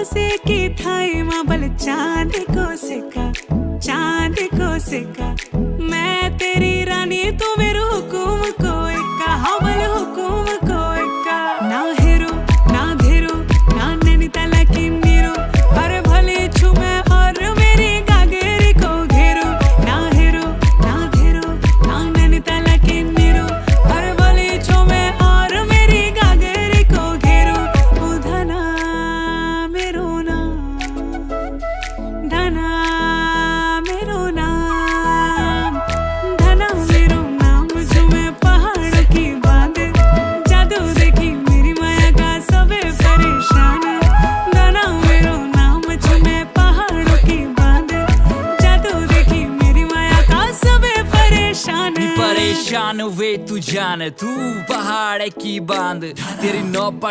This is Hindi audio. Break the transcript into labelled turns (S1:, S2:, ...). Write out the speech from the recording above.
S1: से की थाई माबल चांद को सिक्का मैं तेरी रानी तू मेरू हुकुम को इक्का हवल हुकुम को इक्का ना हेरो ना धेरो ना नैनीताल की नीरो अरे भले छू मैं और मेरी गागेरी को घेरो ना हेरो ना धेरो ना नैनीताल की नीरो अरे भले छू मैं और मेरी गागेरी को घेरो ओ धना मेरो नाम धना मेरो नाम धना मेरो नाम जो मैं पहाड़ों की बांध जादू देखी मेरी माया का सबे परेशान धना मेरो नाम जो मैं पहाड़ों की बांध जादू देखी मेरी माया का सबे परेशान
S2: परेशान वे तू जान तू पहाड़ की बांध तेरी नौपा